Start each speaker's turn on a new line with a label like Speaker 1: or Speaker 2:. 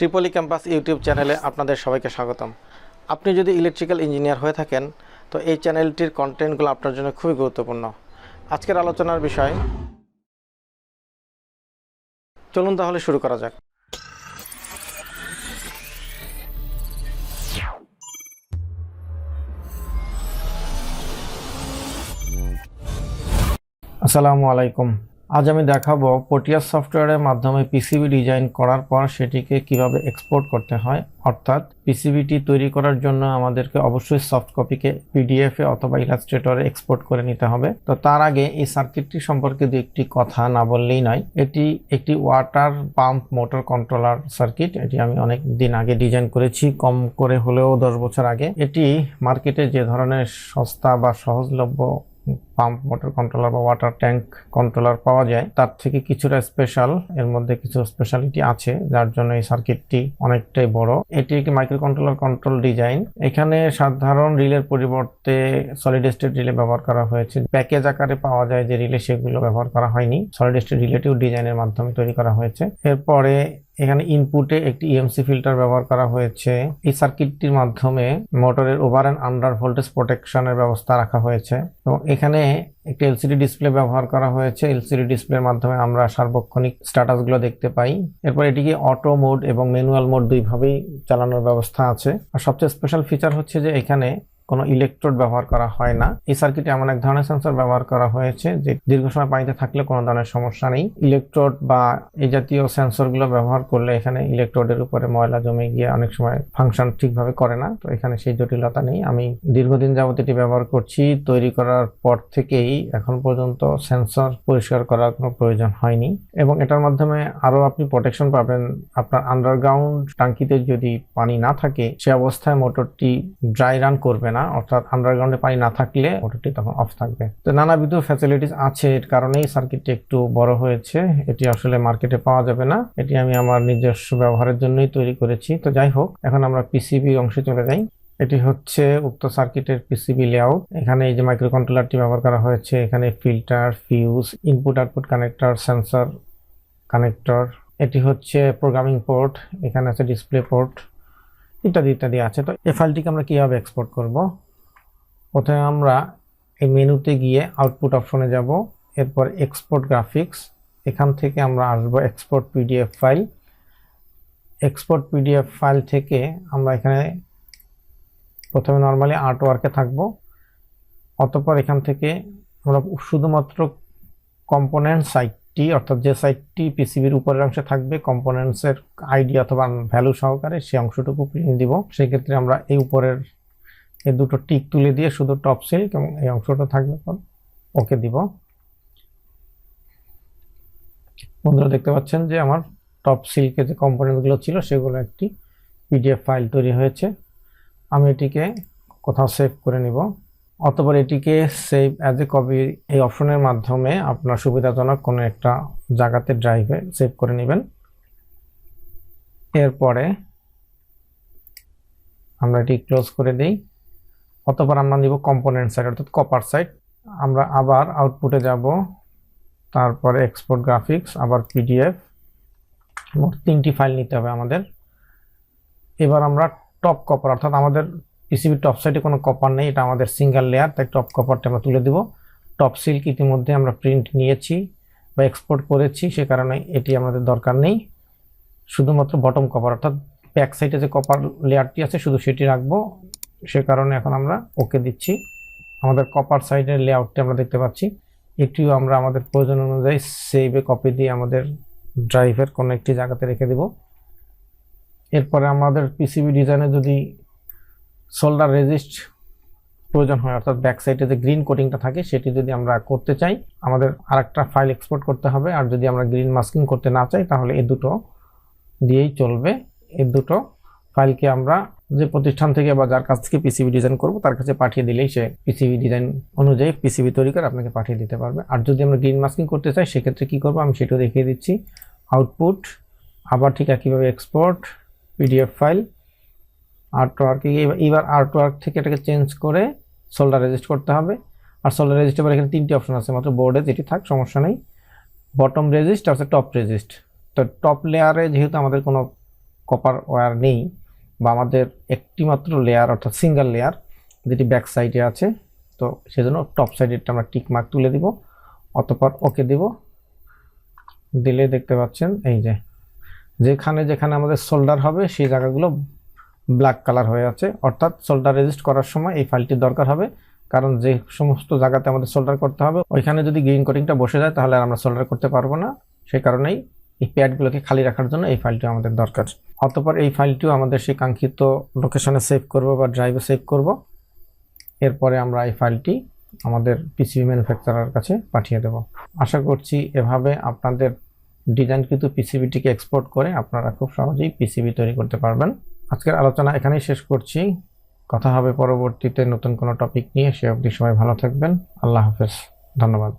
Speaker 1: Tripoli campus YouTube চ্যানেলে আপনাদের সবাইকে স্বাগতম। আপনি যদি ইলেকট্রিক্যাল ইঞ্জিনিয়ার হয়ে থাকেন তো এই চ্যানেলটির কন্টেন্টগুলো আপনার জন্য খুবই গুরুত্বপূর্ণ। আজকের আলোচনার বিষয়, চলুন তাহলে শুরু করা যাক। আসসালামু আলাইকুম। আজ আমি দেখাবো প্রোটিয়াস সফটওয়্যারের মাধ্যমে পিসিবি ডিজাইন করার পর সেটিকে কিভাবে এক্সপোর্ট করতে হয়। অর্থাৎ পিসিবিটি তৈরি করার জন্য আমাদেরকে অবশ্যই সফট কপিকে পিডিএফে অথবা ইলাস্ট্রেটরে এক্সপোর্ট করে নিতে হবে। তো তার আগে এই সার্কিটটি সম্পর্কে দু একটি কথা না বললেই নয়। এটি একটি water pump motor controller circuit. এটি আমি অনেক দিন আগে ডিজাইন করেছি, কম করে হলেও 10 বছর আগে। এটি মার্কেটে যে ধরনের সস্তা বা সহজলভ্য পাম্প মোটর কন্ট্রোলার বা ওয়াটার ট্যাঙ্ক কন্ট্রোলার পাওয়া যায় তার থেকে কিছুটা স্পেশাল। এর মধ্যে কিছু স্পেশালিটি আছে যার জন্য এই সার্কিটটি অনেকটাই বড়। এটি একটি মাইক্রো কন্ট্রোলার কন্ট্রোল ডিজাইন। এখানে সাধারণ রিলের পরিবর্তে সলিড স্টেট রিলে ব্যবহার করা হয়েছে। প্যাকেজ আকারে পাওয়া যায় যে রিলে, সেগুলো ব্যবহার করা হয়নি। সলিড স্টেট রিলেটিভ ডিজাইনের মাধ্যমে তৈরি করা হয়েছে। এরপরে এখানে ইনপুটে একটি ইএমসি ফিল্টার ব্যবহার করা হয়েছে। এই সার্কিটটির মাধ্যমে মোটরের ওভার অ্যান্ড আন্ডার ভোল্টেজ প্রোটেকশনের ব্যবস্থা রাখা হয়েছে এবং এখানে একটি এলসিডি ডিসপ্লে ব্যবহার করা হয়েছে। এলসিডি ডিসপ্লের মাধ্যমে আমরা সার্বক্ষণিক স্ট্যাটাসগুলো দেখতে পাই। এরপর এটিকে অটো মোড এবং ম্যানুয়াল মোড দুইভাবেই চালানোর ব্যবস্থা আছে। আর সবচেয়ে স্পেশাল ফিচার হচ্ছে যে এখানে কোনো ইলেকট্রোড ব্যবহার করা হয় না। এই সার্কিটে এমন এক ধরনের সেন্সর ব্যবহার করা হয়েছে যে দীর্ঘ সময় পানিতে থাকলে কোনো ধরনের সমস্যা নেই। ইলেকট্রোড বা এই জাতীয় সেন্সরগুলো ব্যবহার করলে এখানে ইলেকট্রোডের উপরে ময়লা জমে গিয়ে অনেক সময় ফাংশন ঠিকভাবে করে না। তো এখানে সেই জটিলতা নেই। আমি দীর্ঘদিন যাবত এটি ব্যবহার করছি। তৈরি করার পর থেকেই এখন পর্যন্ত সেন্সর পরিষ্কার করার কোনো প্রয়োজন হয়নি এবং এটার মাধ্যমে আরো আপনি প্রোটেকশন পাবেন। আপনার আন্ডারগ্রাউন্ড টাঙ্কিতে যদি পানি না থাকে সে অবস্থায় মোটরটি ড্রাই রান করবে না, অর্থাৎ আন্ডারগ্রাউন্ডে পানি না থাকলে মোটরটি তখন অফ থাকবে। তো নানাবিধ ফ্যাসিলিটিস আছে, এর কারণেই সার্কিটটি একটু বড় হয়েছে। এটি আসলে মার্কেটে পাওয়া যাবে না। এটি আমি আমার নিজস্ব ব্যবহারের জন্যই তৈরি করেছি। তো যাই হোক, এখন আমরা পিসিবি অংশে চলে যাই। এটি হচ্ছে উক্ত সার্কিটের পিসিবি লেআউট। এখানে এই যে মাইক্রো কন্ট্রোলারটি ব্যবহার করা হয়েছে, এখানে filter, fuse, input output connector, sensor connector. এটি হচ্ছে প্রোগ্রামিং পোর্ট, এখানে আছে ডিসপ্লে পোর্ট ইত্যাদি ইত্যাদি আছে। তো এই ফাইলটিকে আমরা কিভাবে এক্সপোর্ট করব? প্রথমে আমরা এই মেনুতে গিয়ে আউটপুট অপশনে যাব, এরপর এক্সপোর্ট গ্রাফিক্স। এখান থেকে আমরা আসব export PDF file. Export PDF file থেকে আমরা এখানে প্রথমে নর্মালি আর্ট ওয়ার্কে থাকবো। অতঃপর এখান থেকে আমরা শুধুমাত্র কম্পোনেন্ট সাইটটি, অর্থাৎ যে সাইটটি পিসিবির উপরের অংশে থাকবে কম্পোনেন্টসের আইডি অথবা ভ্যালু সহকারে, সেই অংশটুকু প্রিন্ট দিব। সেক্ষেত্রে আমরা এই উপরের এই দুটো টিক তুলে দিয়ে শুধু টপ সিল্ক এবং এই অংশটা থাকবে ওকে দিব। বন্ধুরা দেখতে পাচ্ছেন যে আমার টপ সিল্কে যে কম্পোনেন্টগুলো ছিল সেগুলো একটি পিডিএফ ফাইল তৈরি হয়েছে। আমি এটিকে কোথাও সেভ করে নিব। অতঃপর এটিকে সেভ অ্যাজ এ কপি এই অপশনের মাধ্যমে আপনার সুবিধাজনক কোনো একটা জায়গাতে ড্রাইভে সেভ করে নেবেন। এরপরে আমরা এটি ক্লোজ করে দিই। অতঃপর আমরা নিব কম্পোনেন্ট সাইট, অর্থাৎ কপার সাইট। আমরা আবার আউটপুটে যাব, তারপরে এক্সপোর্ট গ্রাফিক্স, আবার পিডিএফ। মোট 3টি ফাইল নিতে হবে আমাদের। এবার আমরা টপ কপার, অর্থাৎ আমাদের পিসিবির টপ সাইডে কোনো কপার নেই, এটা আমাদের সিঙ্গেল লেয়ার, তাই টপ কপারটা আমরা তুলে দিব। টপ সিল্ক ইতিমধ্যে আমরা প্রিন্ট নিয়েছি বা এক্সপোর্ট করেছি, সে কারণে এটি আমাদের দরকার নেই। শুধুমাত্র বটম কপার, অর্থাৎ ব্যাক সাইডে যে কপার লেয়ারটি আছে শুধু সেটি রাখবো। সে কারণে এখন আমরা ওকে দিচ্ছি। আমাদের কপার সাইডের লেআউটটি আমরা দেখতে পাচ্ছি। এটিও আমরা আমাদের প্রয়োজন অনুযায়ী সেভে কপি দিয়ে আমাদের ড্রাইভের কোনো একটি জায়গাতে রেখে দেব। এরপরে আমাদের পিসিবি ডিজাইনে যদি সোল্ডার রেজিস্ট প্রয়োজন হয়, অর্থাৎ ব্যাক সাইডে যে গ্রিন কোটিংটা থাকে সেটি যদি আমরা করতে চাই, আমাদের আরেকটা ফাইল এক্সপোর্ট করতে হবে। আর যদি আমরা গ্রিন মাস্কিং করতে না চাই তাহলে এই দুটো দিয়েই চলবে। এই দুটো ফাইলকে আমরা যে প্রতিষ্ঠান থেকে বা যার কাছ থেকে পিসিবি ডিজাইন করব তার কাছে পাঠিয়ে দিলেই সে পিসিবি ডিজাইন অনুযায়ী পিসিবি তৈরি করে আপনাকে পাঠিয়ে দিতে পারবে। আর যদি আমরা গ্রিন মাস্কিং করতে চাই সেক্ষেত্রে কি করব আমি সেটাও দেখিয়ে দিচ্ছি। আউটপুট, আবার ঠিক একইভাবে এক্সপোর্ট পিডিএফ ফাইল, আর্টওয়ার্কে এবার আর্টওয়ার্ক থেকে এটাকে চেঞ্জ করে সোল্ডার রেজিস্ট করতে হবে। আর সোল্ডার রেজিস্ট এবার এখানে 3টি অপশন আছে, মাত্র বোর্ডে যেটি থাক সমস্যা নেই। বটম রেজিস্ট আর টপ রেজিস্ট। তো টপ লেয়ারে যেহেতু আমাদের কোনো কপার ওয়্যার নেই বা আমাদের একটি মাত্র লেয়ার অর্থাৎ সিঙ্গেল লেয়ার যেটি ব্যাক সাইডে আছে, তো সেজন্য টপ সাইডেরটা আমরা টিক মার্ক তুলে দিব, অতঃপর ওকে দিব। দিলে দেখতে পাচ্ছেন এই যে যেখানে যেখানে আমাদের সোল্ডার হবে সেই জায়গাগুলো ব্ল্যাক কালার হয়ে আছে, অর্থাৎ সোল্ডার রেজিস্ট করার সময় এই ফাইলটির দরকার হবে, কারণ যে সমস্ত জায়গাতে আমাদের সোল্ডার করতে হবে ওইখানে যদি গ্রিন কোটিংটা বসে যায় তাহলে আর আমরা সোল্ডার করতে পারবো না। সেই কারণেই এই প্যাডগুলোকে খালি রাখার জন্য এই ফাইলটি আমাদের দরকার। অতঃপর এই ফাইলটিও আমাদের সেই কাঙ্ক্ষিত লোকেশনে সেভ করব বা ড্রাইভে সেভ করব। এরপরে আমরা এই ফাইলটি আমাদের পিসিবি ম্যানুফ্যাকচারার কাছে পাঠিয়ে দেব। আশা করছি এভাবে আপনাদের ডিজাইনকৃত পিসিবিটিকে এক্সপোর্ট করে আপনারা খুব সহজেই পিসিবি তৈরি করতে পারবেন। আজকের আলোচনা এখানেই শেষ করছি। কথা হবে পরবর্তীতে নতুন কোনো টপিক নিয়ে। সে অবধি সবাই ভালো থাকবেন। আল্লাহ হাফেজ। ধন্যবাদ।